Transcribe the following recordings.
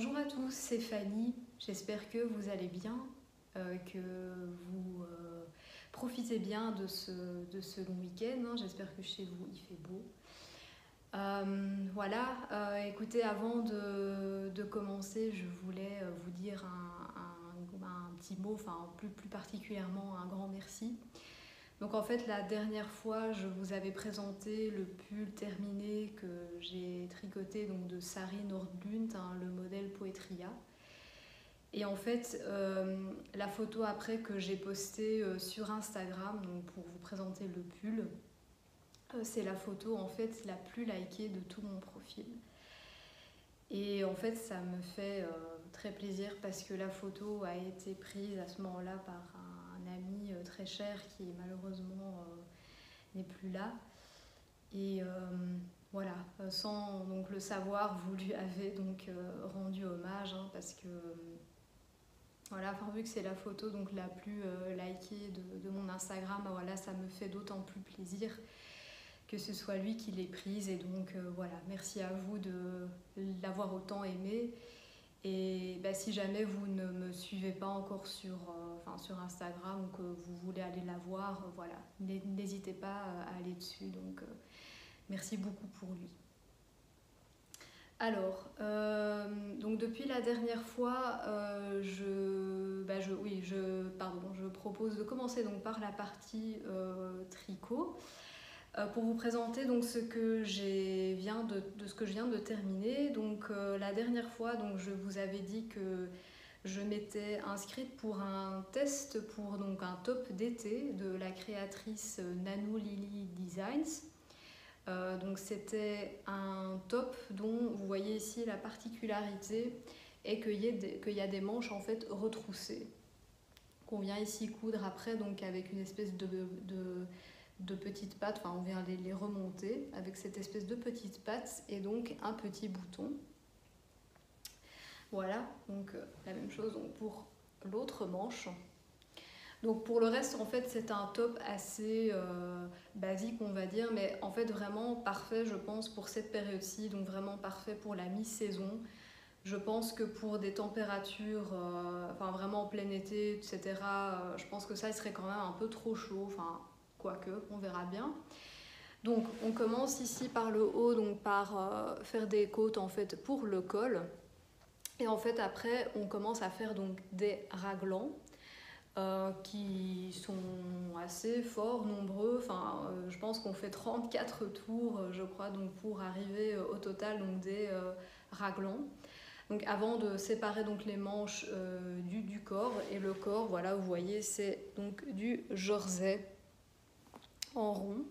Bonjour à tous, c'est Fanny. J'espère que vous allez bien, que vous profitez bien de ce long week-end. J'espère que chez vous il fait beau. Écoutez, avant de commencer, je voulais vous dire un petit mot, enfin plus particulièrement un grand merci. Donc en fait, la dernière fois, je vous avais présenté le pull terminé que j'ai tricoté donc, de Sari Nordlund, le modèle Poetria. Et en fait, la photo après que j'ai postée sur Instagram, donc pour vous présenter le pull, c'est la photo en fait la plus likée de tout mon profil. Et en fait, ça me fait très plaisir parce que la photo a été prise à ce moment-là par un ami très cher qui malheureusement n'est plus là. Et voilà, sans donc, le savoir, vous lui avez donc rendu hommage parce que voilà, vu que c'est la photo donc, la plus likée de mon Instagram, voilà, ça me fait d'autant plus plaisir que ce soit lui qui l'ait prise. Et donc voilà, merci à vous de l'avoir autant aimé. Et si jamais vous ne me suivez pas encore sur Instagram ou que vous voulez aller la voir, voilà, n'hésitez pas à aller dessus. Donc merci beaucoup pour lui. Alors, donc depuis la dernière fois, je propose de commencer donc par la partie tricot. Pour vous présenter donc ce que je viens de terminer. Donc la dernière fois, donc, je vous avais dit que je m'étais inscrite pour un test pour donc, un top d'été de la créatrice Nano Lily Designs. Donc c'était un top dont vous voyez ici la particularité est qu'il y a des manches en fait retroussées qu'on vient ici coudre après donc avec une espèce de petites pattes, on vient les remonter avec cette espèce de petites pattes et donc un petit bouton. Voilà, donc la même chose donc, pour l'autre manche. Donc pour le reste, en fait, c'est un top assez basique, on va dire, mais en fait vraiment parfait, je pense, pour cette période-ci, donc vraiment parfait pour la mi-saison. Je pense que pour des températures, vraiment en plein été, etc., je pense que ça, il serait quand même un peu trop chaud, quoique, on verra bien. Donc on commence ici par le haut, donc par faire des côtes en fait pour le col. Et en fait après, on commence à faire donc des raglans. Qui sont assez forts, nombreux. Je pense qu'on fait 34 tours, je crois, donc pour arriver au total donc, des raglans. Donc avant de séparer donc, les manches du corps, et le corps, voilà, vous voyez, c'est donc du jersey en rond.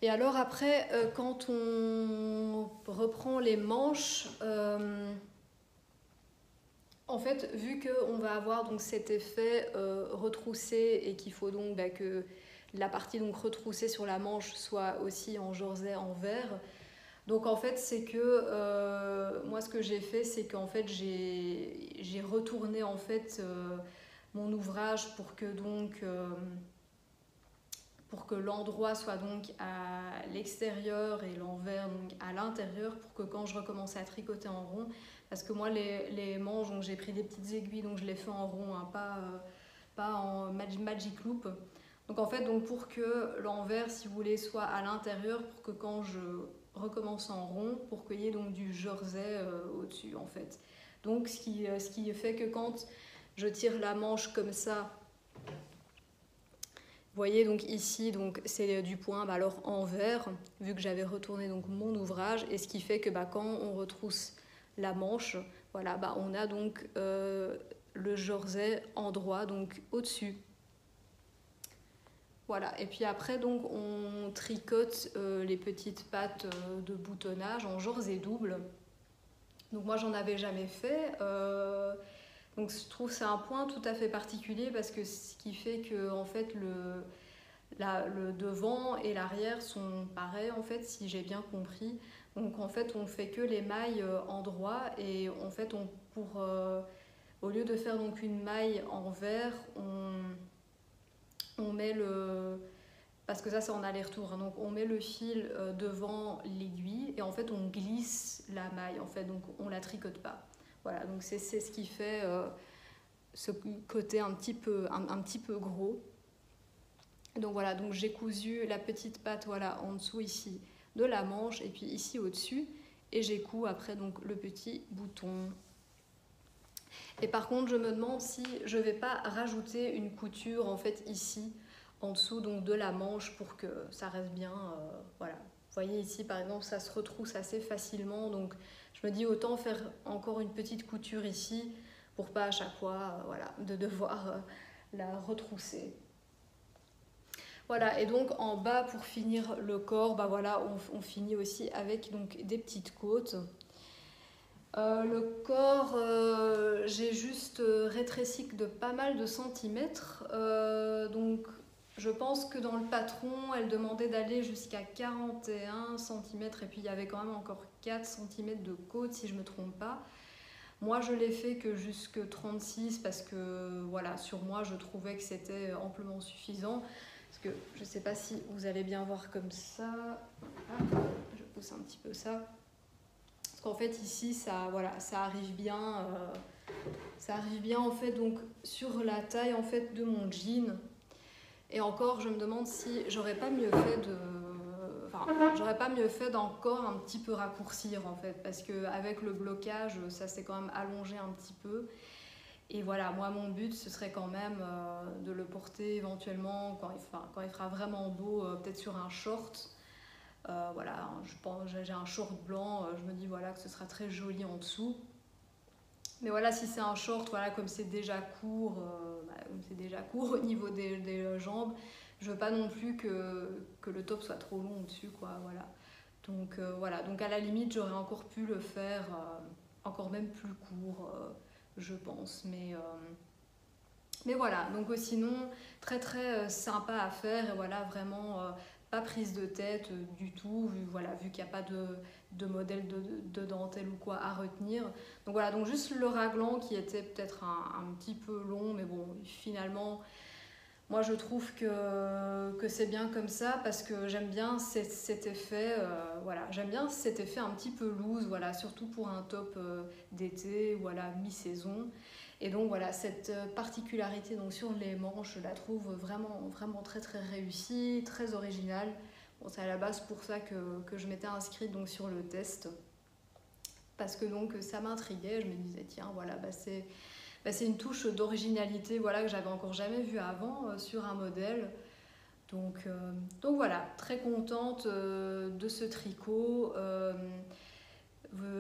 Et alors après, quand on reprend les manches, en fait, vu qu'on va avoir donc, cet effet retroussé et qu'il faut donc que la partie donc, retroussée sur la manche soit aussi en jersey en vert, donc en fait c'est que moi ce que j'ai fait c'est qu'en fait j'ai retourné en fait mon ouvrage pour que l'endroit soit donc à l'extérieur et l'envers donc à l'intérieur pour que quand je recommence à tricoter en rond, parce que moi les manches, donc j'ai pris des petites aiguilles donc je les fais en rond, pas en magic loop. Donc en fait donc pour que l'envers si vous voulez soit à l'intérieur, pour que quand je recommence en rond, pour qu'il y ait donc du jersey au-dessus en fait. Donc ce qui fait que quand je tire la manche comme ça, vous voyez donc ici donc c'est du point alors en vert, vu que j'avais retourné donc mon ouvrage, et ce qui fait que quand on retrousse la manche, voilà, on a donc le jersey en droit donc au-dessus. Voilà, et puis après donc on tricote les petites pattes de boutonnage en jersey double. Donc moi j'en avais jamais fait. Donc je trouve que c'est un point tout à fait particulier parce que ce qui fait que en fait le devant et l'arrière sont pareils en fait, si j'ai bien compris. Donc en fait on fait que les mailles en droit, et en fait au lieu de faire donc une maille en vert, on met parce que ça c'est en aller-retour, hein. Donc on met le fil devant l'aiguille et en fait on glisse la maille, en fait, donc on la tricote pas. Voilà, donc c'est ce qui fait ce côté un petit peu gros. Donc voilà, donc j'ai cousu la petite patte, voilà, en dessous ici de la manche et puis ici au-dessus, et j'ai cousu après donc le petit bouton. Et par contre, je me demande si je vais pas rajouter une couture en fait ici en dessous donc de la manche pour que ça reste bien, voilà. Vous voyez ici par exemple, ça se retrousse assez facilement, donc je me dis autant faire encore une petite couture ici pour pas à chaque fois, voilà, de devoir la retrousser. Voilà, et donc en bas pour finir le corps, bah voilà, on finit aussi avec donc des petites côtes. Le corps, j'ai juste rétréci de pas mal de centimètres, donc je pense que dans le patron, elle demandait d'aller jusqu'à 41 centimètres et puis il y avait quand même encore 4 centimètres de côte si je ne me trompe pas. Moi je l'ai fait que jusque 36 parce que voilà, sur moi je trouvais que c'était amplement suffisant. Parce que je ne sais pas si vous allez bien voir comme ça. Ah, je pousse un petit peu ça. Parce qu'en fait ici ça, voilà, ça arrive bien en fait donc sur la taille en fait de mon jean. Et encore je me demande si j'aurais pas mieux fait d'encore un petit peu raccourcir en fait, parce qu'avec le blocage ça s'est quand même allongé un petit peu. Et voilà, moi mon but ce serait quand même de le porter éventuellement quand il fera vraiment beau, peut-être sur un short. Voilà, j'ai un short blanc, je me dis voilà que ce sera très joli en dessous. Mais voilà, si c'est un short, voilà, comme c'est déjà court, au niveau des jambes, je veux pas non plus que le top soit trop long au-dessus, quoi, voilà. Donc voilà, donc à la limite j'aurais encore pu le faire encore même plus court, je pense, mais voilà, donc sinon très très sympa à faire, et voilà, vraiment pas prise de tête du tout, vu qu'il n'y a pas de modèle de dentelle ou quoi à retenir. Donc voilà, donc juste le raglan qui était peut-être un petit peu long, mais bon, finalement moi je trouve que c'est bien comme ça, parce que j'aime bien cet effet, voilà, j'aime bien cet effet un petit peu loose, voilà, surtout pour un top d'été, voilà, mi-saison. Et donc voilà, cette particularité donc sur les manches, je la trouve vraiment, vraiment très très réussie, très originale. Bon, c'est à la base pour ça que je m'étais inscrite donc sur le test, parce que donc ça m'intriguait, je me disais tiens voilà, c'est une touche d'originalité, voilà, que j'avais encore jamais vue avant sur un modèle. Donc voilà, très contente de ce tricot.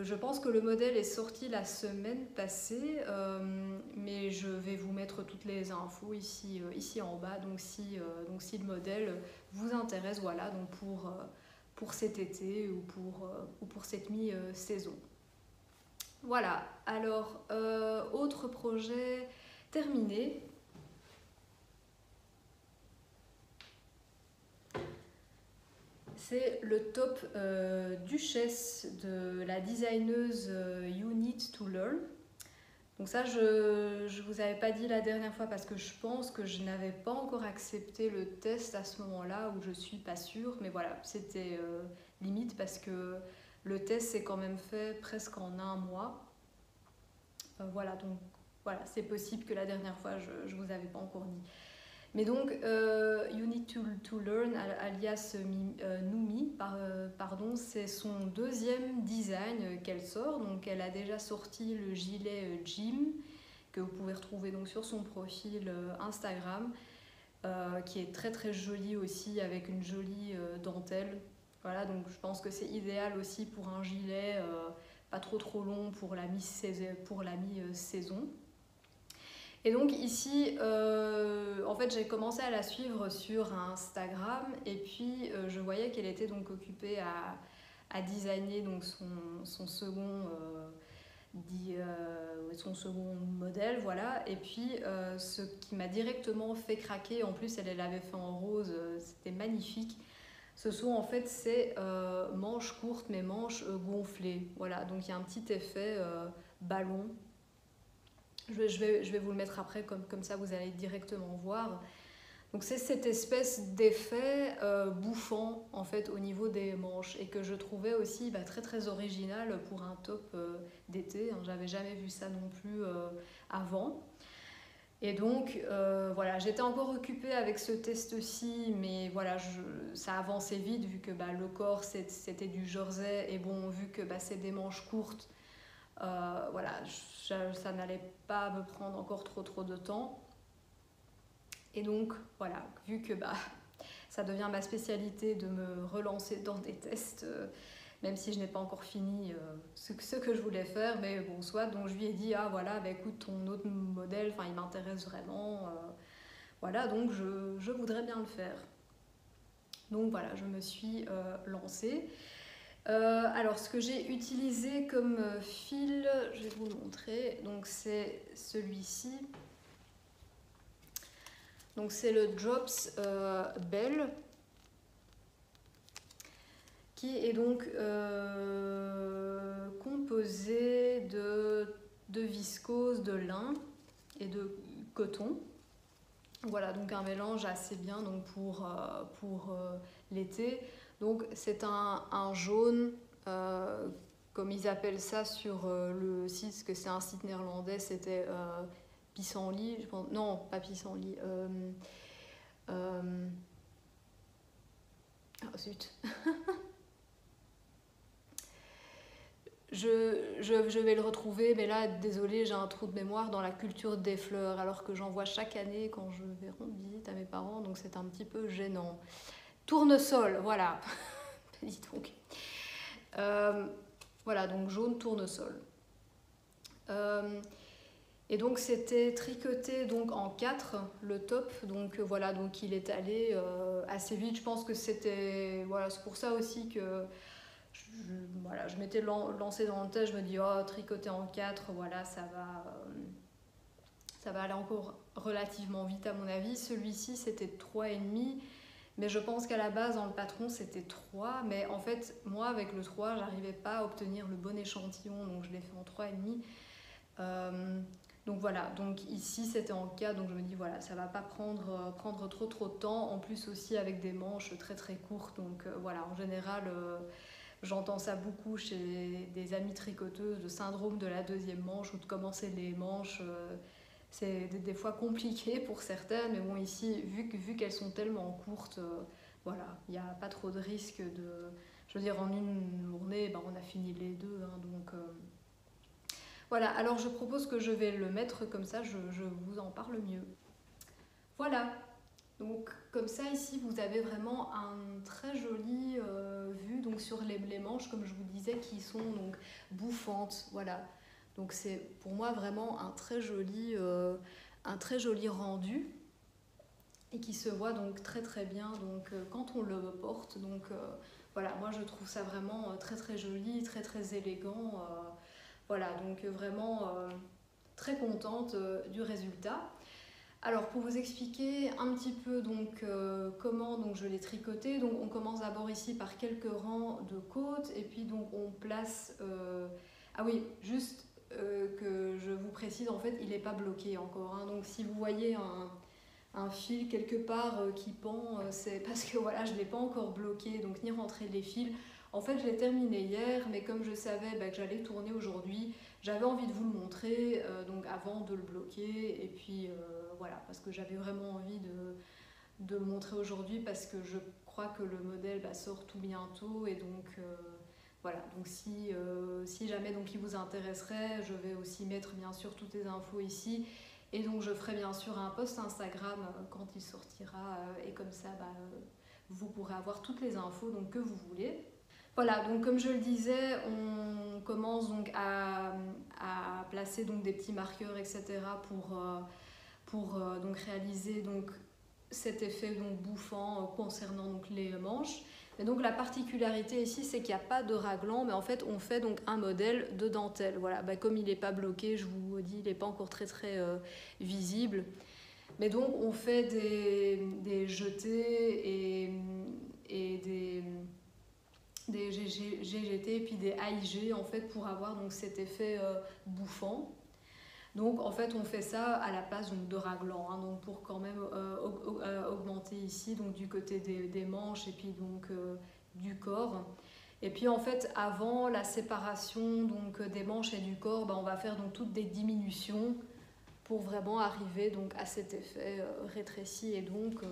Je pense que le modèle est sorti la semaine passée, mais je vais vous mettre toutes les infos ici en bas. Donc si le modèle vous intéresse, voilà, donc pour cet été ou pour cette mi-saison. Voilà, alors autre projet terminé. C'est le top Duchesse de la designeuse You Need to Learn. Donc ça, je ne vous avais pas dit la dernière fois parce que je pense que je n'avais pas encore accepté le test à ce moment-là, où je ne suis pas sûre. Mais voilà, c'était limite parce que le test s'est quand même fait presque en un mois. Voilà, donc voilà, c'est possible que la dernière fois, je ne vous avais pas encore dit. Mais donc, You Need to Learn, alias Noumi, pardon, c'est son deuxième design qu'elle sort. Donc, elle a déjà sorti le gilet Jim, que vous pouvez retrouver donc sur son profil Instagram, qui est très très joli aussi, avec une jolie dentelle. Voilà, donc je pense que c'est idéal aussi pour un gilet pas trop long pour la mi-saison. Et donc ici, en fait, j'ai commencé à la suivre sur Instagram, et puis je voyais qu'elle était donc occupée à designer donc son second modèle, voilà. Et puis ce qui m'a directement fait craquer, en plus elle l'avait fait en rose, c'était magnifique. Ce sont en fait ces manches courtes mais manches gonflées, voilà. Donc il y a un petit effet ballon. Je vais vous le mettre après, comme ça vous allez directement voir. Donc c'est cette espèce d'effet bouffant en fait au niveau des manches et que je trouvais aussi très très original pour un top d'été. Hein. J'avais jamais vu ça non plus avant. Et donc voilà, j'étais encore occupée avec ce test-ci, mais voilà, ça avançait vite vu que le corps c'était du jersey et bon, vu que c'est des manches courtes, voilà, ça n'allait pas me prendre encore trop de temps. Et donc, voilà, vu que ça devient ma spécialité de me relancer dans des tests, même si je n'ai pas encore fini ce que je voulais faire, mais bon, soit, donc je lui ai dit, ah voilà, écoute, ton autre modèle, il m'intéresse vraiment, voilà, donc je voudrais bien le faire. Donc voilà, je me suis lancée. Alors, ce que j'ai utilisé comme fil, je vais vous le montrer, donc c'est celui-ci. Donc c'est le Drops Bell qui est donc composé de viscose, de lin et de coton. Voilà, donc un mélange assez bien donc pour l'été. Donc c'est un jaune, comme ils appellent ça sur le site, parce que c'est un site néerlandais, c'était pissenlit, je pense. Non, pas pissenlit. Oh zut. Je vais le retrouver, mais là, désolée, j'ai un trou de mémoire dans la culture des fleurs, alors que j'en vois chaque année quand je vais rendre visite à mes parents, donc c'est un petit peu gênant. Tournesol, voilà. Dis donc. Voilà, donc jaune tournesol. Et donc c'était tricoté donc en 4 le top, donc voilà, donc il est allé assez vite. Je pense que c'était, voilà, c'est pour ça aussi que je m'étais lancée dans le test. Je me dis, oh, tricoter en 4, voilà, ça va aller encore relativement vite à mon avis. Celui-ci c'était 3,5, mais je pense qu'à la base dans le patron c'était 3, mais en fait moi avec le 3 j'arrivais pas à obtenir le bon échantillon, donc je l'ai fait en 3,5. Donc voilà, donc ici c'était en 4, donc je me dis voilà, ça va pas prendre trop de temps, en plus aussi avec des manches très très courtes, donc voilà, en général j'entends ça beaucoup chez des amies tricoteuses, le syndrome de la deuxième manche ou de commencer les manches, c'est des fois compliqué pour certaines, mais bon ici vu qu'elles sont tellement courtes, voilà, il n'y a pas trop de risque de, je veux dire en une journée on a fini les deux, hein, donc voilà, alors je propose que je vais le mettre comme ça, je vous en parle mieux. Voilà, donc comme ça ici vous avez vraiment un très joli vue donc, sur les manches, comme je vous disais, qui sont donc bouffantes, voilà. Donc c'est pour moi vraiment un très joli rendu et qui se voit donc très très bien donc, quand on le porte. Donc voilà, moi je trouve ça vraiment très très joli, très très élégant. Voilà, donc vraiment très contente du résultat. Alors pour vous expliquer un petit peu donc, comment donc, je l'ai tricoté, donc on commence d'abord ici par quelques rangs de côtes et puis donc on place... Ah oui, juste que je vous précise, en fait il n'est pas bloqué encore, hein, donc si vous voyez un fil quelque part qui pend, c'est parce que voilà, je ne l'ai pas encore bloqué, donc ni rentré les fils. En fait, je l'ai terminé hier, mais comme je savais que j'allais tourner aujourd'hui, j'avais envie de vous le montrer donc avant de le bloquer. Et puis voilà, parce que j'avais vraiment envie de le montrer aujourd'hui, parce que je crois que le modèle sort tout bientôt. Et donc voilà, donc si jamais donc, il vous intéresserait, je vais aussi mettre bien sûr toutes les infos ici. Et donc je ferai bien sûr un post Instagram quand il sortira. Et comme ça, vous pourrez avoir toutes les infos donc, que vous voulez. Voilà, donc comme je le disais, on commence donc à placer donc des petits marqueurs, etc. pour donc réaliser donc cet effet donc bouffant concernant donc les manches. Et donc la particularité ici, c'est qu'il n'y a pas de raglan, mais en fait on fait donc un modèle de dentelle. Voilà, comme il n'est pas bloqué, je vous dis, il n'est pas encore très très visible. Mais donc on fait des jetés et des GGT et puis des AIG en fait pour avoir donc cet effet bouffant. Donc en fait on fait ça à la place donc, de raglan, hein, donc pour quand même augmenter ici donc du côté des manches et puis donc du corps. Et puis en fait avant la séparation donc des manches et du corps, on va faire donc toutes des diminutions pour vraiment arriver donc à cet effet rétréci et donc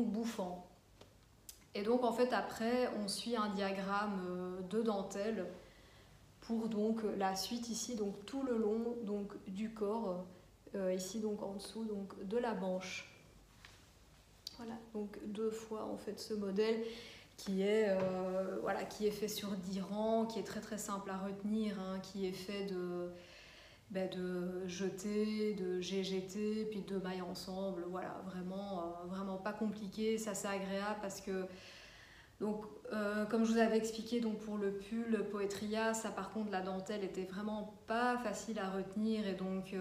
bouffant. Et donc en fait après on suit un diagramme de dentelle pour donc la suite ici donc tout le long donc du corps ici donc en dessous donc de la manche. Voilà, donc 2 fois en fait ce modèle qui est fait sur 10 rangs, qui est très très simple à retenir, hein, qui est fait de jetés, de GGT, puis de mailles ensemble. Voilà, vraiment pas compliqué, ça c'est agréable parce que donc, comme je vous avais expliqué donc pour le pull Poetria, ça par contre la dentelle était vraiment pas facile à retenir et donc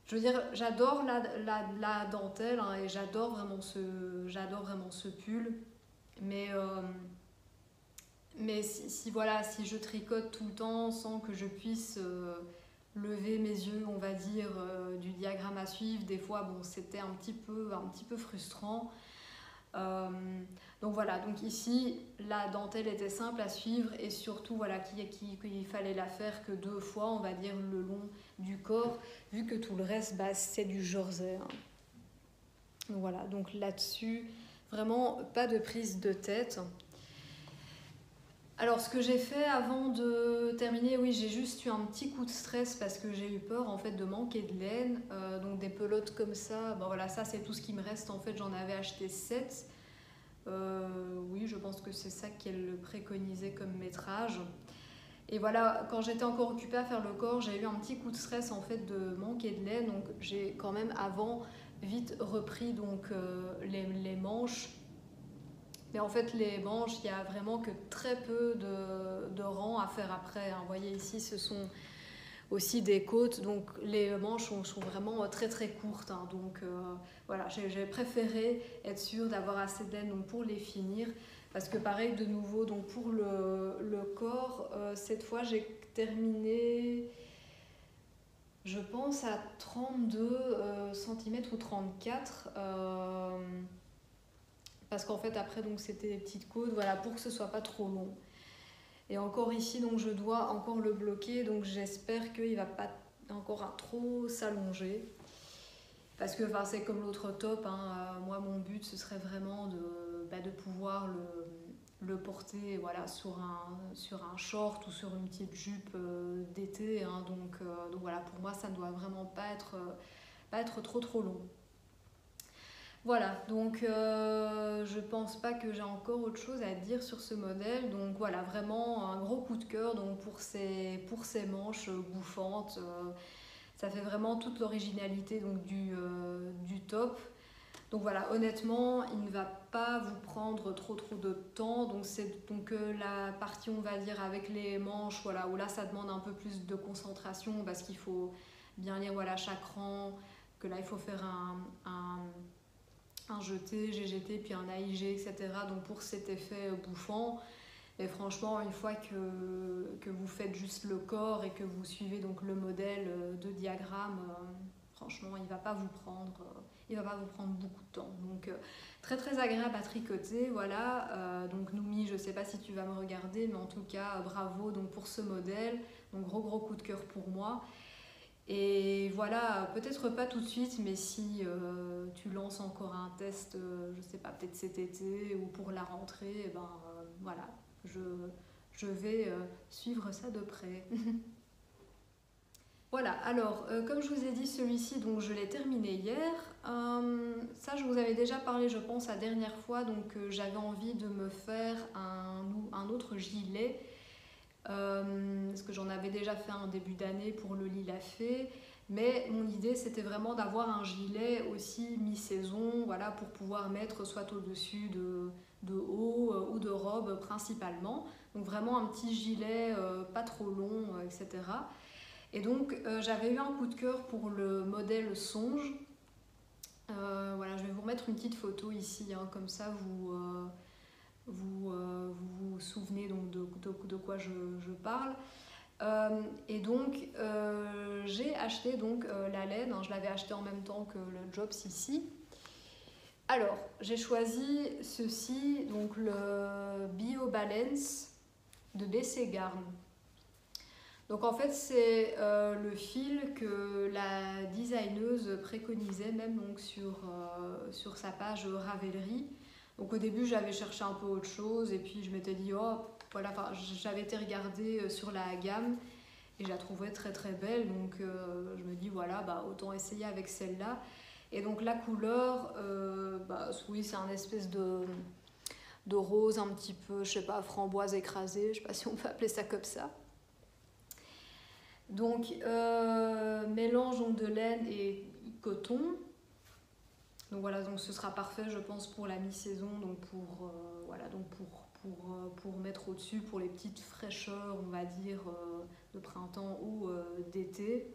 je veux dire j'adore la dentelle hein, et j'adore vraiment ce pull, mais si je tricote tout le temps sans que je puisse lever mes yeux on va dire du diagramme à suivre, des fois bon c'était un petit peu frustrant. Donc voilà, donc ici la dentelle était simple à suivre et surtout voilà qu'il fallait la faire que 2 fois on va dire le long du corps vu que tout le reste c'est du jersey, hein. Donc voilà, donc là-dessus vraiment pas de prise de tête. Alors ce que j'ai fait avant de terminer, oui j'ai juste eu un petit coup de stress parce que j'ai eu peur en fait de manquer de laine, donc des pelotes comme ça, voilà ça c'est tout ce qui me reste en fait, j'en avais acheté 7. Oui je pense que c'est ça qu'elle préconisait comme métrage. Et voilà, quand j'étais encore occupée à faire le corps, j'ai eu un petit coup de stress en fait de manquer de laine, donc j'ai quand même avant vite repris donc les manches. Mais en fait, les manches, il n'y a vraiment que très peu de rangs à faire après, hein. Vous voyez ici, ce sont aussi des côtes, donc les manches sont vraiment très très courtes, hein. Donc voilà, j'ai préféré être sûre d'avoir assez de laine donc, pour les finir. Parce que pareil, de nouveau, donc pour le corps, cette fois j'ai terminé, je pense, à 32 cm ou 34 parce qu'en fait après donc c'était des petites côtes, voilà, pour que ce soit pas trop long. Et encore ici donc je dois encore le bloquer, donc j'espère qu'il va pas encore trop s'allonger parce que c'est comme l'autre top, hein, moi mon but ce serait vraiment de pouvoir le porter voilà, sur un short ou sur une petite jupe d'été, hein, donc voilà, pour moi ça ne doit vraiment pas être trop long. Voilà, donc je pense pas que j'ai encore autre chose à dire sur ce modèle. Donc voilà, vraiment un gros coup de cœur donc pour ces manches bouffantes. Ça fait vraiment toute l'originalité donc du top. Donc voilà, honnêtement, il ne va pas vous prendre trop de temps. Donc c'est donc la partie on va dire avec les manches, voilà, où là ça demande un peu plus de concentration parce qu'il faut bien lire voilà chaque rang, que là il faut faire un jeté, GGT, puis un AIG, etc. Donc pour cet effet bouffant. Et franchement, une fois que vous faites juste le corps et que vous suivez donc le modèle de diagramme, franchement, il ne va pas vous prendre beaucoup de temps. Donc très très agréable à tricoter, voilà. Donc Noumi, je ne sais pas si tu vas me regarder, mais en tout cas, bravo donc pour ce modèle. Donc gros coup de cœur pour moi. Et voilà, peut-être pas tout de suite, mais si tu lances encore un test, je sais pas, peut-être cet été ou pour la rentrée, voilà, je vais suivre ça de près. Voilà, alors comme je vous ai dit, celui-ci, donc je l'ai terminé hier. Ça, je vous avais déjà parlé, je pense, la dernière fois, donc j'avais envie de me faire un autre gilet. Parce que j'en avais déjà fait un début d'année pour le Lila Fée, mais mon idée c'était vraiment d'avoir un gilet aussi mi-saison, voilà, pour pouvoir mettre soit au-dessus de haut ou de robe principalement, donc vraiment un petit gilet pas trop long, etc. Et donc j'avais eu un coup de cœur pour le modèle Songe. Voilà, je vais vous remettre une petite photo ici, hein, comme ça vous vous souvenez donc de quoi je parle. Et donc j'ai acheté donc la laine, hein, je l'avais acheté en même temps que le Jobs ici. Alors j'ai choisi ceci, donc le Bio Balance de BC Garn. Donc en fait c'est le fil que la designeuse préconisait même donc sur sa page Ravelry. Donc au début j'avais cherché un peu autre chose et puis je m'étais dit oh voilà, j'avais été regarder sur la gamme et je la trouvais très très belle, donc je me dis voilà, bah, autant essayer avec celle-là. Et donc la couleur, bah, oui, c'est un espèce de rose un petit peu, je sais pas, framboise écrasée, je sais pas si on peut appeler ça comme ça. Donc mélange donc, de laine et coton. Donc voilà, donc ce sera parfait je pense pour la mi-saison, donc voilà, donc pour mettre au-dessus pour les petites fraîcheurs, on va dire, de printemps ou d'été.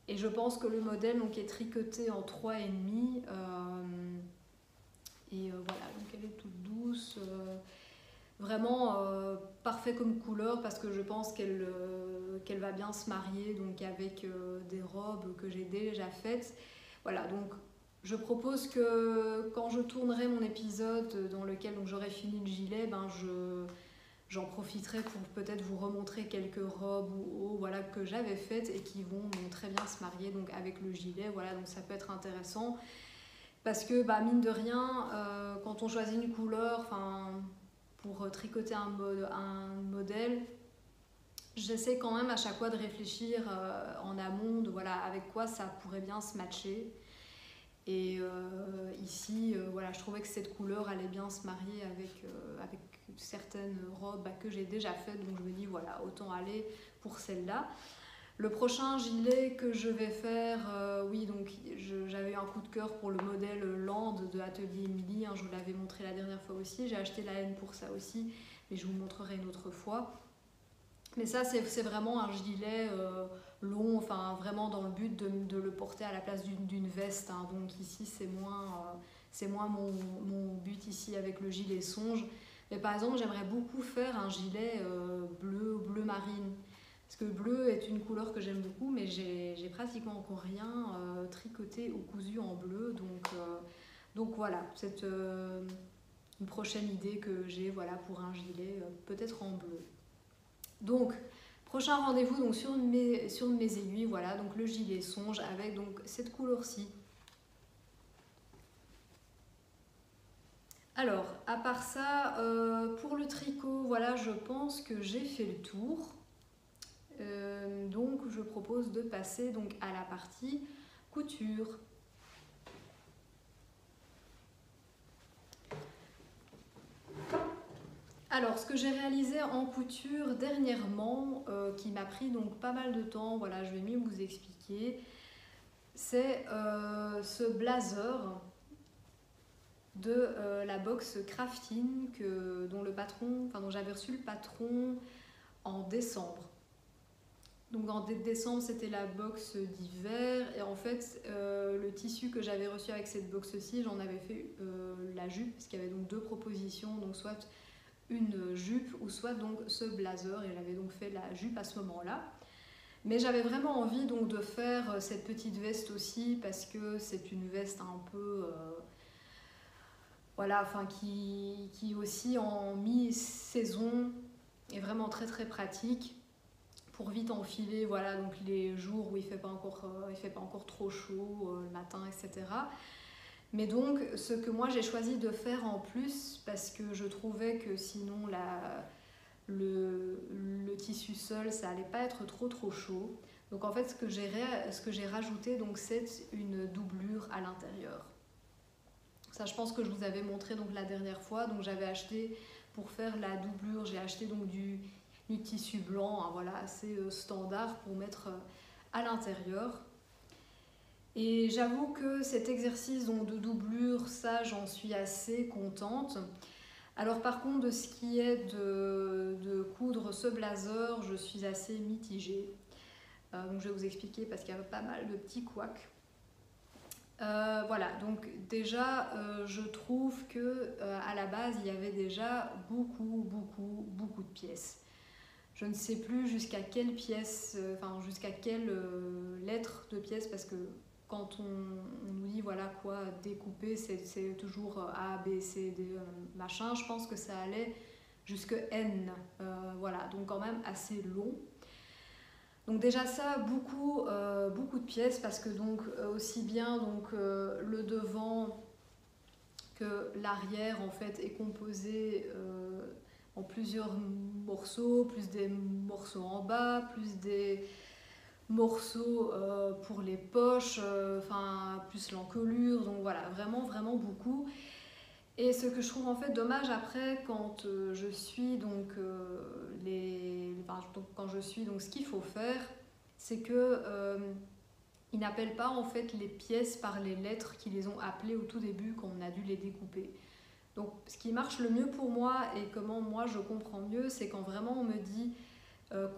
Et je pense que le modèle donc, est tricoté en 3,5. Voilà, donc elle est toute douce. Vraiment parfait comme couleur parce que je pense qu'elle va bien se marier donc, avec des robes que j'ai déjà faites. Voilà, donc je propose que quand je tournerai mon épisode dans lequel j'aurai fini le gilet, ben j'en profiterai pour peut-être vous remontrer quelques robes ou voilà, que j'avais faites et qui vont très bien se marier donc, avec le gilet. Voilà, donc ça peut être intéressant parce que bah, mine de rien, quand on choisit une couleur pour tricoter un modèle, j'essaie quand même à chaque fois de réfléchir en amont de voilà, avec quoi ça pourrait bien se matcher. Et ici, voilà, je trouvais que cette couleur allait bien se marier avec certaines robes que j'ai déjà faites, donc je me dis voilà, autant aller pour celle-là. Le prochain gilet que je vais faire, oui, donc j'avais eu un coup de cœur pour le modèle Land de Atelier Emily, hein, je vous l'avais montré la dernière fois aussi, j'ai acheté la laine pour ça aussi, mais je vous montrerai une autre fois. Mais ça, c'est vraiment un gilet long, enfin vraiment dans le but de le porter à la place d'une veste. Hein. Donc ici, c'est moins mon but ici avec le gilet songe. Mais par exemple, j'aimerais beaucoup faire un gilet bleu marine. Parce que le bleu est une couleur que j'aime beaucoup, mais j'ai pratiquement encore rien tricoté ou cousu en bleu. Donc voilà, c'est une prochaine idée que j'ai voilà, pour un gilet, peut-être en bleu. Donc, prochain rendez-vous donc, sur une de mes aiguilles, voilà, donc le gilet songe avec donc, cette couleur-ci. Alors, à part ça, pour le tricot, voilà, je pense que j'ai fait le tour. Donc, je propose de passer donc, à la partie couture. Alors, ce que j'ai réalisé en couture dernièrement, qui m'a pris donc pas mal de temps, voilà, je vais mieux vous expliquer, c'est ce blazer de la box Crafting dont j'avais reçu le patron en décembre. Donc en décembre, c'était la box d'hiver et en fait, le tissu que j'avais reçu avec cette box-ci, j'en avais fait la jupe, parce qu'il y avait donc 2 propositions, donc soit une jupe ou soit donc ce blazer, et j'avais donc fait la jupe à ce moment-là. Mais j'avais vraiment envie donc de faire cette petite veste aussi parce que c'est une veste un peu voilà, enfin qui aussi en mi-saison est vraiment très très pratique pour vite enfiler, voilà, donc les jours où il fait pas encore trop chaud le matin, etc. Mais donc, ce que moi j'ai choisi de faire en plus, parce que je trouvais que sinon le tissu seul, ça allait pas être trop chaud. Donc en fait, ce que j'ai rajouté, donc, c'est une doublure à l'intérieur. Ça, je pense que je vous avais montré donc, la dernière fois. Donc j'avais acheté, pour faire la doublure, j'ai acheté donc du tissu blanc, hein, voilà, assez standard pour mettre à l'intérieur. Et j'avoue que cet exercice donc, de doublure, ça j'en suis assez contente. Alors par contre, de ce qui est de coudre ce blazer, je suis assez mitigée. Donc je vais vous expliquer parce qu'il y a pas mal de petits couacs. Voilà, donc déjà je trouve que à la base il y avait déjà beaucoup de pièces. Je ne sais plus jusqu'à quelle pièce, enfin jusqu'à quelle lettre de pièce, parce que quand on nous dit voilà quoi découper, c'est toujours A, B, C, D, machin. Je pense que ça allait jusque N. Voilà, donc quand même assez long. Donc déjà ça, beaucoup de pièces, parce que donc aussi bien donc, le devant que l'arrière en fait est composé en plusieurs morceaux, plus des morceaux en bas, plus des morceaux pour les poches, enfin plus l'encolure, donc voilà, vraiment beaucoup. Et ce que je trouve en fait dommage après quand je suis donc quand je suis donc ce qu'il faut faire, c'est que ils n'appellent pas en fait les pièces par les lettres qu'ils les ont appelées au tout début quand on a dû les découper. Donc ce qui marche le mieux pour moi et comment moi je comprends mieux, c'est quand vraiment on me dit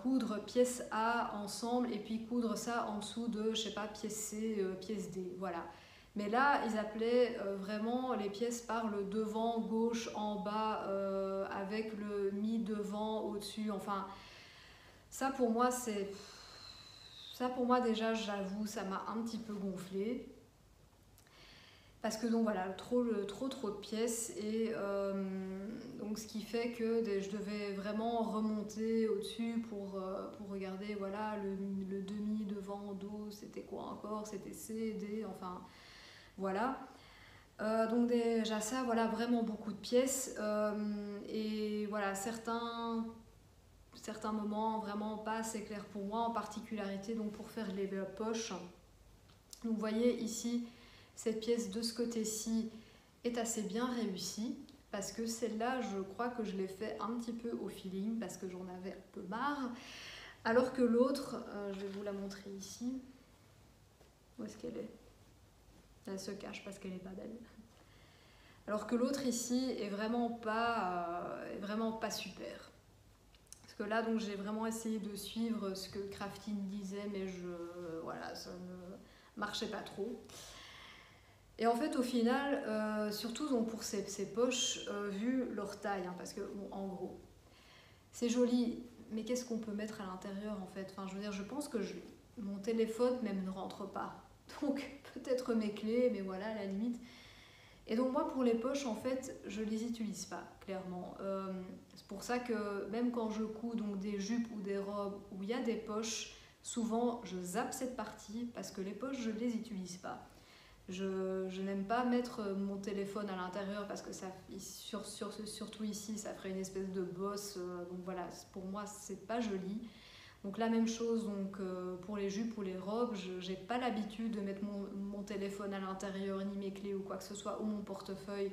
coudre pièce A ensemble et puis coudre ça en dessous de, je sais pas, pièce C, pièce D, voilà. Mais là, ils appelaient vraiment les pièces par le devant, gauche, en bas, avec le mi-devant, au-dessus, enfin, ça pour moi, c'est... Ça pour moi déjà, j'avoue, ça m'a un petit peu gonflé. Parce que donc voilà, trop de pièces et donc ce qui fait que je devais vraiment remonter au-dessus pour regarder voilà le demi devant dos, c'était quoi encore, c'était C, D, enfin voilà. Donc déjà ça, voilà vraiment beaucoup de pièces et voilà certains moments vraiment pas assez clairs pour moi, en particularité donc pour faire les poches. Donc vous voyez ici, cette pièce de ce côté-ci est assez bien réussie parce que celle-là, je crois que je l'ai fait un petit peu au feeling parce que j'en avais un peu marre. Alors que l'autre, je vais vous la montrer ici. Où est-ce qu'elle est ? Elle se cache parce qu'elle n'est pas belle. Alors que l'autre ici est vraiment pas super. Parce que là, donc, j'ai vraiment essayé de suivre ce que Crafting disait, mais voilà, ça ne marchait pas trop. Et en fait, au final, surtout donc pour ces poches, vu leur taille, hein, parce que, bon, en gros, c'est joli, mais qu'est-ce qu'on peut mettre à l'intérieur, en fait ? Enfin, je veux dire, je pense que mon téléphone même ne rentre pas. Donc, peut-être mes clés, mais voilà, à la limite. Et donc, moi, pour les poches, en fait, je les utilise pas, clairement. C'est pour ça que, même quand je couds donc, des jupes ou des robes où il y a des poches, souvent, je zappe cette partie, parce que les poches, je les utilise pas. Je n'aime pas mettre mon téléphone à l'intérieur parce que ça, surtout ici, ça ferait une espèce de bosse. Donc voilà, pour moi, c'est pas joli. Donc la même chose donc, pour les jupes ou les robes, je n'ai pas l'habitude de mettre mon téléphone à l'intérieur, ni mes clés ou quoi que ce soit, ou mon portefeuille,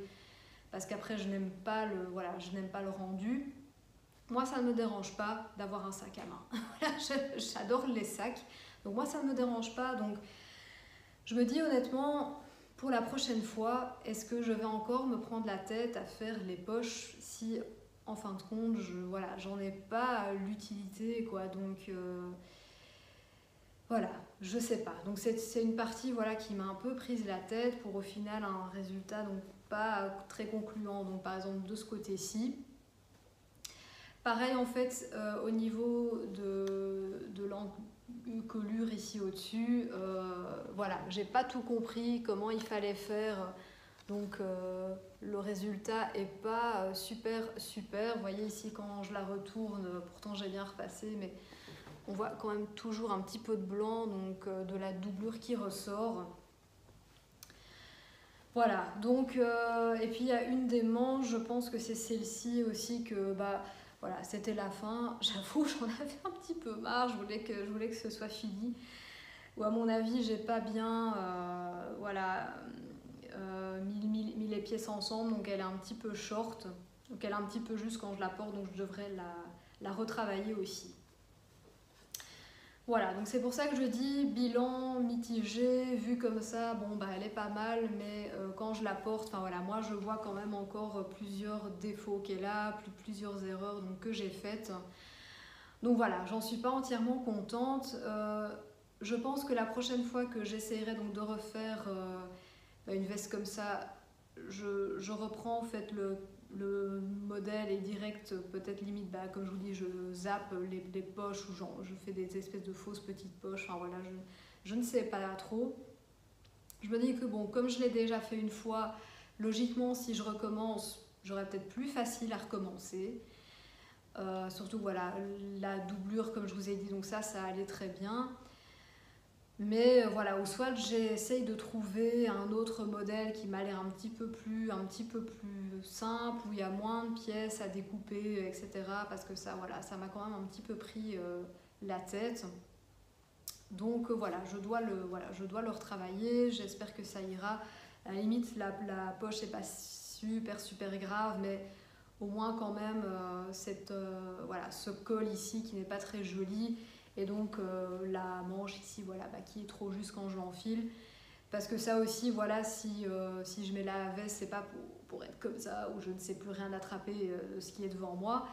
parce qu'après je n'aime pas le rendu. Moi, ça ne me dérange pas d'avoir un sac à main. J'adore les sacs, donc moi ça ne me dérange pas. Donc je me dis honnêtement, pour la prochaine fois, est-ce que je vais encore me prendre la tête à faire les poches si, en fin de compte, j'en ai pas l'utilité, quoi. Donc, voilà, je sais pas. Donc, c'est une partie, voilà, qui m'a un peu prise la tête pour, au final, un résultat donc pas très concluant. Donc, par exemple, de ce côté-ci. Pareil, en fait, au niveau de l'encolure ici au-dessus, voilà, j'ai pas tout compris comment il fallait faire. Donc le résultat est pas super. Vous voyez ici quand je la retourne, pourtant j'ai bien repassé, mais on voit quand même toujours un petit peu de blanc, donc de la doublure qui ressort. Voilà, donc et puis il y a une des manches, je pense que c'est celle-ci aussi que voilà, c'était la fin. J'avoue, j'en avais un petit peu marre, je voulais que ce soit fini. Ou à mon avis, j'ai pas bien mis les pièces ensemble, donc elle est un petit peu short. Donc elle est un petit peu juste quand je la porte, donc je devrais la retravailler aussi. Voilà, donc c'est pour ça que je dis bilan mitigé, vu comme ça, bon elle est pas mal, mais quand je la porte, enfin voilà, moi je vois quand même encore plusieurs défauts qu'elle a, plusieurs erreurs donc, que j'ai faites. Donc voilà, j'en suis pas entièrement contente. Je pense que la prochaine fois que j'essaierai donc de refaire une veste comme ça, je reprends en fait le modèle est direct, peut-être limite, comme je vous dis, je zappe les poches ou je fais des espèces de fausses petites poches. Enfin voilà, je ne sais pas trop. Je me dis que bon, comme je l'ai déjà fait une fois, logiquement, si je recommence, j'aurai peut-être plus facile à recommencer. Surtout voilà, la doublure, comme je vous ai dit, donc ça allait très bien. Mais voilà, ou soit j'essaye de trouver un autre modèle qui m'a l'air un petit peu plus simple, où il y a moins de pièces à découper, etc. Parce que ça, voilà, ça m'a quand même un petit peu pris la tête. Donc voilà, je dois le retravailler, j'espère que ça ira. À la limite, la poche n'est pas super grave, mais au moins quand même ce col ici qui n'est pas très joli, et donc la manche ici qui est trop juste quand je l'enfile, parce que ça aussi voilà, si je mets la veste, c'est pas pour être comme ça où je ne sais plus rien attraper de ce qui est devant moi,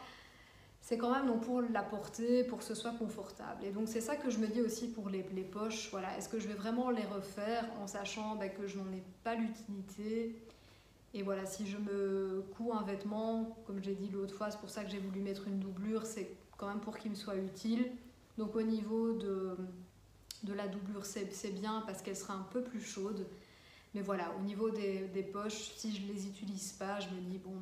c'est quand même donc pour la porter, pour que ce soit confortable. Et donc c'est ça que je me dis aussi pour les poches, voilà, est-ce que je vais vraiment les refaire en sachant que je n'en ai pas l'utilité. Et voilà, si je me couds un vêtement, comme j'ai dit l'autre fois, c'est pour ça que j'ai voulu mettre une doublure, c'est quand même pour qu'il me soit utile. Donc au niveau de la doublure, c'est bien parce qu'elle sera un peu plus chaude. Mais voilà, au niveau des poches, si je ne les utilise pas, je me dis, bon,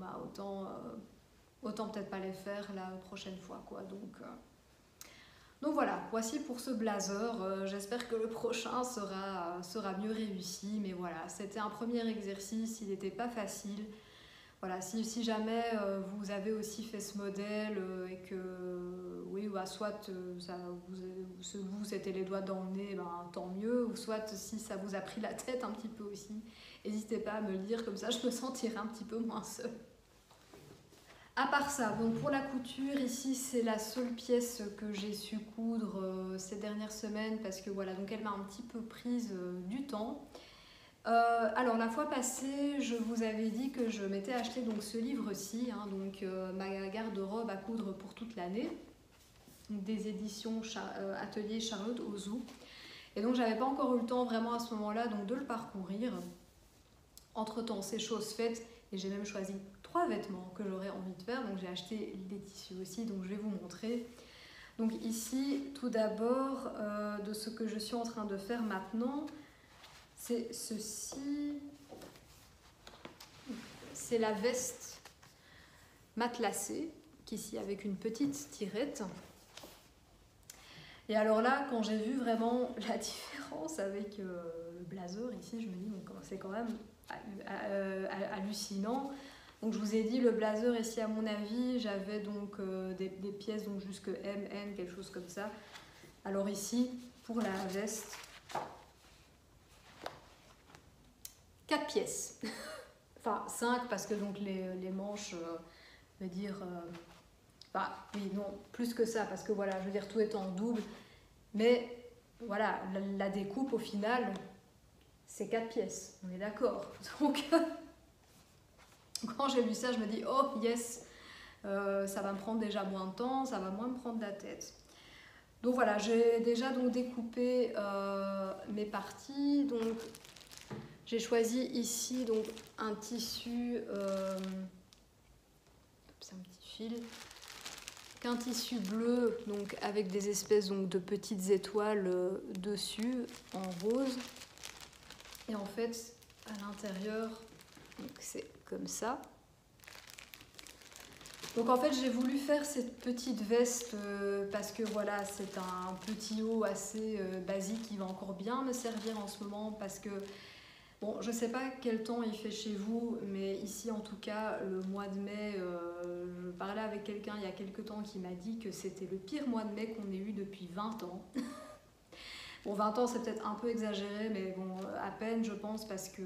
autant peut-être pas les faire la prochaine fois, quoi. Donc voilà, voici pour ce blazer. J'espère que le prochain sera mieux réussi. Mais voilà, c'était un premier exercice, il n'était pas facile. Voilà, si jamais vous avez aussi fait ce modèle et que, oui, soit vous c'était les doigts dans le nez, tant mieux. Ou soit si ça vous a pris la tête un petit peu aussi, n'hésitez pas à me le dire, comme ça je me sentirai un petit peu moins seule. À part ça, donc pour la couture, ici c'est la seule pièce que j'ai su coudre ces dernières semaines, parce que voilà, donc elle m'a un petit peu prise du temps. Alors la fois passée, je vous avais dit que je m'étais acheté donc ce livre-ci, ma garde-robe à coudre pour toute l'année, des éditions Atelier Charlotte Ozou. Et donc j'avais pas encore eu le temps vraiment à ce moment-là de le parcourir. Entre-temps, c'est chose faite, et j'ai même choisi 3 vêtements que j'aurais envie de faire. Donc j'ai acheté des tissus aussi, donc je vais vous montrer. Donc ici, tout d'abord, de ce que je suis en train de faire maintenant, c'est ceci. C'est la veste matelassée, ici avec une petite tirette. Et alors là, quand j'ai vu vraiment la différence avec le blazer ici, je me dis, c'est quand même hallucinant. Donc je vous ai dit, le blazer ici, à mon avis, j'avais donc des pièces donc jusque MN, quelque chose comme ça. Alors ici, pour la veste, 4 pièces. Enfin 5 parce que donc les manches, je veux dire, oui, non, plus que ça, parce que voilà, je veux dire, tout est en double. Mais voilà, la découpe au final, c'est 4 pièces, on est d'accord. Donc, quand j'ai vu ça, je me dis, oh yes, ça va me prendre déjà moins de temps, ça va moins me prendre la tête. Donc voilà, j'ai déjà donc découpé mes parties. Donc, j'ai choisi ici donc un tissu, c'est un petit fil, qu'un tissu bleu donc avec des espèces donc de petites étoiles dessus en rose, et en fait à l'intérieur c'est comme ça. Donc en fait j'ai voulu faire cette petite veste parce que voilà, c'est un petit haut assez basique qui va encore bien me servir en ce moment, parce que bon, je ne sais pas quel temps il fait chez vous, mais ici en tout cas, le mois de mai, je parlais avec quelqu'un il y a quelques temps qui m'a dit que c'était le pire mois de mai qu'on ait eu depuis 20 ans. Bon, 20 ans c'est peut-être un peu exagéré, mais bon, à peine je pense, parce que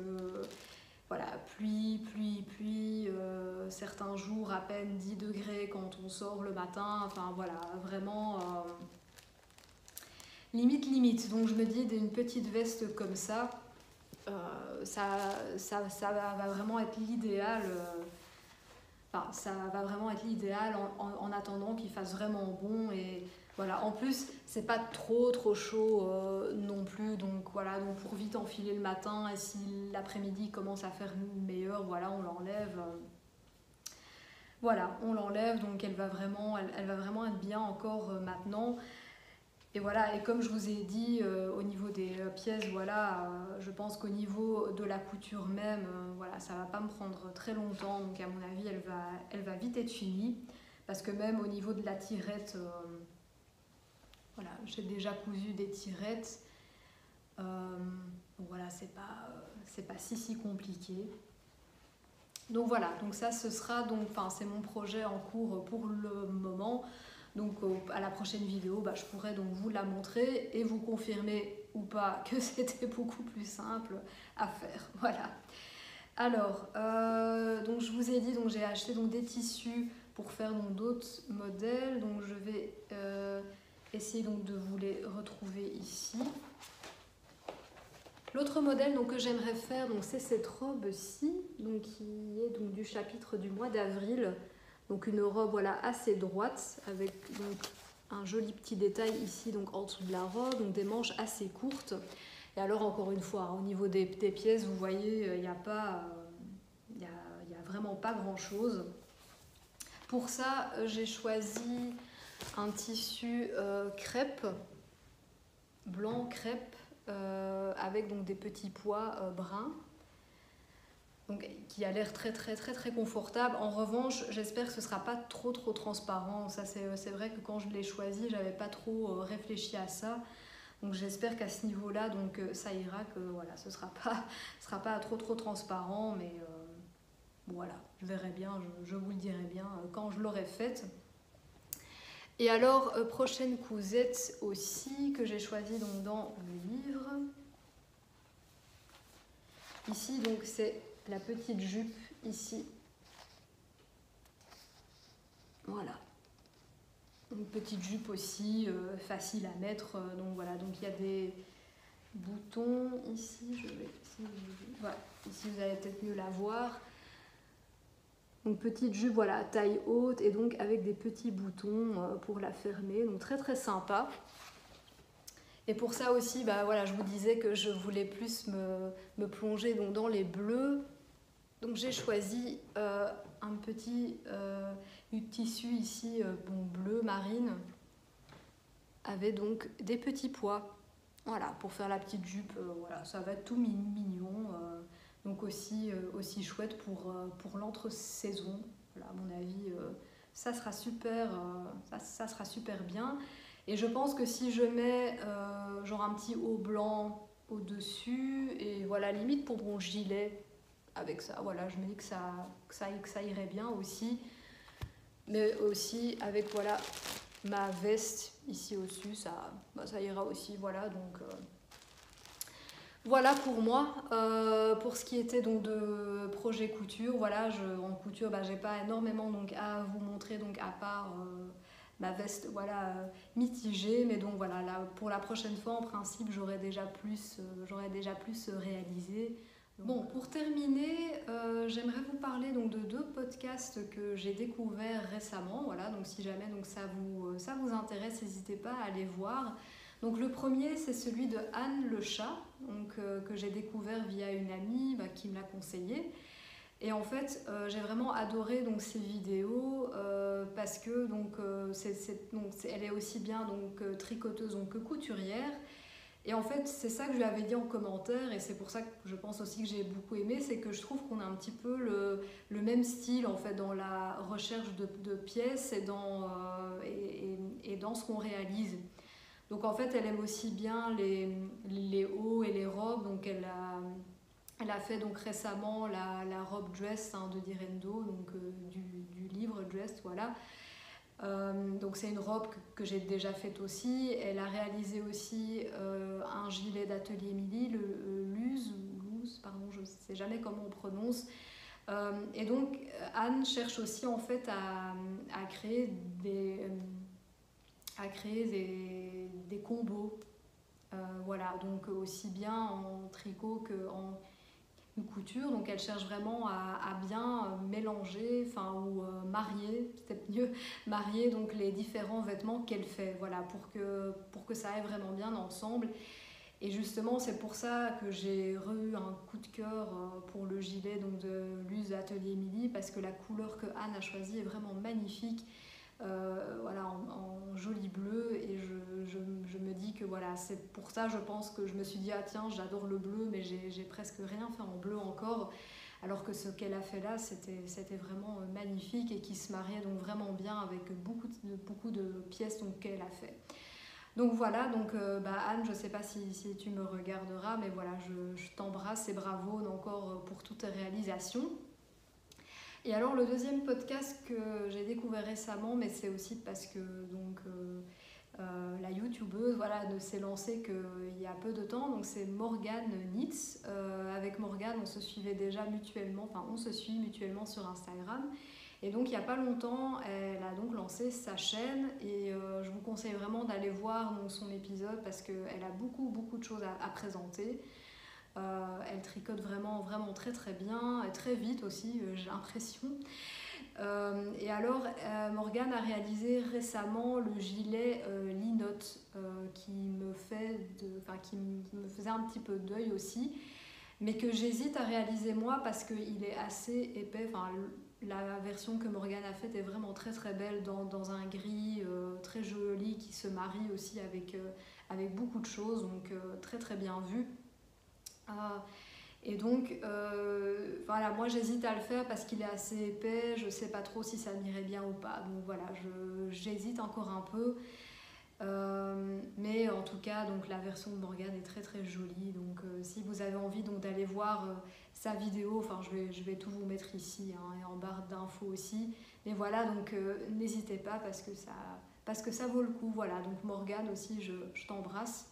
voilà, pluie, certains jours à peine 10 degrés quand on sort le matin, enfin voilà, vraiment limite. Donc je me dis, d'une petite veste comme ça, ça va vraiment être l'idéal. Ça va vraiment être l'idéal en attendant qu'il fasse vraiment bon. Et voilà, en plus c'est pas trop chaud non plus, donc voilà, donc pour vite enfiler le matin, et si l'après-midi commence à faire meilleur, voilà, on l'enlève. Voilà, on l'enlève, donc elle va vraiment être bien encore maintenant. Et voilà, et comme je vous ai dit, au niveau des pièces, voilà, je pense qu'au niveau de la couture même, voilà, ça va pas me prendre très longtemps, donc à mon avis, elle va vite être finie. Parce que même au niveau de la tirette, voilà, j'ai déjà cousu des tirettes. Donc voilà, c'est pas si compliqué. Donc voilà, donc ça ce sera donc, enfin c'est mon projet en cours pour le moment. Donc à la prochaine vidéo, je pourrai donc vous la montrer et vous confirmer ou pas que c'était beaucoup plus simple à faire. Voilà. Alors, donc je vous ai dit, donc j'ai acheté donc des tissus pour faire donc d'autres modèles. Donc je vais essayer donc de vous les retrouver ici. L'autre modèle donc, que j'aimerais faire, c'est cette robe-ci, qui est donc, du chapitre du mois d'avril. Donc une robe voilà, assez droite, avec donc, un joli petit détail ici donc, en dessous de la robe, donc des manches assez courtes. Et alors encore une fois, au niveau des pièces, vous voyez, il n'y a vraiment pas grand-chose. Pour ça, j'ai choisi un tissu crêpe, blanc crêpe, avec donc des petits pois bruns, donc, qui a l'air très confortable. En revanche, j'espère que ce ne sera pas trop transparent. Ça, c'est vrai que quand je l'ai choisi, je n'avais pas trop réfléchi à ça. Donc j'espère qu'à ce niveau-là, donc ça ira, que voilà, ce sera pas trop transparent, mais voilà, je verrai bien, je vous le dirai bien quand je l'aurai faite. Et alors, prochaine cousette aussi, que j'ai choisie donc dans le livre. Ici, donc, c'est la petite jupe, ici. Voilà. Une petite jupe aussi, facile à mettre. Donc voilà, donc il y a des boutons ici. Voilà, ici vous allez peut-être mieux la voir. Donc petite jupe, voilà, taille haute et donc avec des petits boutons pour la fermer. Donc très sympa. Et pour ça aussi, voilà, je vous disais que je voulais plus me plonger donc, dans les bleus. Donc j'ai choisi un petit tissu ici, bleu marine, avec donc des petits pois. Voilà, pour faire la petite jupe, voilà, ça va être tout mignon. Donc aussi chouette pour l'entre-saison. Voilà, à mon avis, ça sera super bien. Et je pense que si je mets genre un petit haut blanc au-dessus, et voilà, limite pour mon gilet, avec ça, voilà, je me dis que ça irait bien aussi. Mais aussi avec, voilà, ma veste ici au-dessus, ça ira aussi, voilà, donc... Voilà pour moi, pour ce qui était donc de projet couture. Voilà, en couture, j'ai pas énormément donc à vous montrer, donc à part ma veste, voilà, mitigée. Mais donc voilà, là, pour la prochaine fois, en principe, j'aurais déjà plus réalisé. Bon, pour terminer, j'aimerais vous parler donc de 2 podcasts que j'ai découverts récemment. Voilà, donc si jamais donc ça vous intéresse, n'hésitez pas à aller voir. Donc le premier, c'est celui de Anne Le Chat, donc, que j'ai découvert via une amie qui me l'a conseillé. Et en fait, j'ai vraiment adoré donc, ses vidéos parce que donc, elle est aussi bien donc, tricoteuse donc, que couturière. Et en fait, c'est ça que je lui avais dit en commentaire, et c'est pour ça que je pense aussi que j'ai beaucoup aimé, c'est que je trouve qu'on a un petit peu le même style en fait dans la recherche de pièces et dans ce qu'on réalise. Donc en fait, elle aime aussi bien les hauts et les robes. Donc elle a fait donc récemment la robe Dress de Direndo, donc du livre Dress, voilà. Donc c'est une robe que j'ai déjà faite aussi. Elle a réalisé aussi un gilet d'atelier Milly, le Luz, pardon, je ne sais jamais comment on prononce. Et donc Anne cherche aussi en fait à créer des combos. Voilà, donc aussi bien en tricot qu'en couture. Donc elle cherche vraiment à bien mélanger, ou marier, c'est peut-être mieux, marier donc les différents vêtements qu'elle fait, voilà, pour que ça aille vraiment bien ensemble. Et justement, c'est pour ça que j'ai eu un coup de cœur pour le gilet donc de Luz Atelier Émilie, parce que la couleur que Anne a choisie est vraiment magnifique, voilà, en joli bleu. Et je me dis que voilà, c'est pour ça, je pense que je me suis dit, ah tiens, j'adore le bleu, mais j'ai presque rien fait en bleu encore. Alors que ce qu'elle a fait là, c'était vraiment magnifique et qui se mariait donc vraiment bien avec beaucoup de pièces qu'elle a fait. Donc voilà, donc Anne, je ne sais pas si tu me regarderas, mais voilà, je t'embrasse et bravo encore pour toutes tes réalisations. Et alors le deuxième podcast que j'ai découvert récemment, mais c'est aussi parce que la youtubeuse s'est lancée qu'il y a peu de temps, donc c'est Morgane Nitz. Avec Morgane, on se suivait déjà mutuellement, enfin on se suit mutuellement sur Instagram. Et donc il n'y a pas longtemps, elle a donc lancé sa chaîne et je vous conseille vraiment d'aller voir donc, son épisode parce qu'elle a beaucoup de choses à présenter. Elle tricote vraiment très très bien et très vite aussi, j'ai l'impression. Et alors Morgane a réalisé récemment le gilet Linotte qui me faisait un petit peu d'œil aussi, mais que j'hésite à réaliser moi parce qu'il est assez épais. Enfin, la version que Morgane a faite est vraiment très très belle dans un gris très joli qui se marie aussi avec beaucoup de choses, donc très très bien vu. Et donc voilà, moi j'hésite à le faire parce qu'il est assez épais, je sais pas trop si ça m'irait bien ou pas, donc voilà, j'hésite encore un peu. Mais en tout cas, donc, la version de Morgane est très très jolie. Donc, si vous avez envie d'aller voir sa vidéo, enfin, je vais tout vous mettre ici et en barre d'infos aussi. Mais voilà, donc n'hésitez pas parce que ça vaut le coup. Voilà, donc Morgane aussi, je t'embrasse.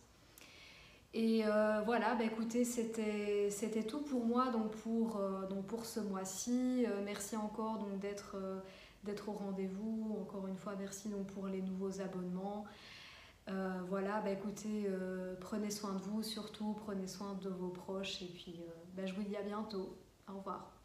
Et voilà, écoutez, c'était tout pour moi donc pour ce mois-ci. Merci encore d'être au rendez-vous. Encore une fois, merci donc pour les nouveaux abonnements. Voilà, écoutez, prenez soin de vous, surtout prenez soin de vos proches et puis je vous dis à bientôt. Au revoir.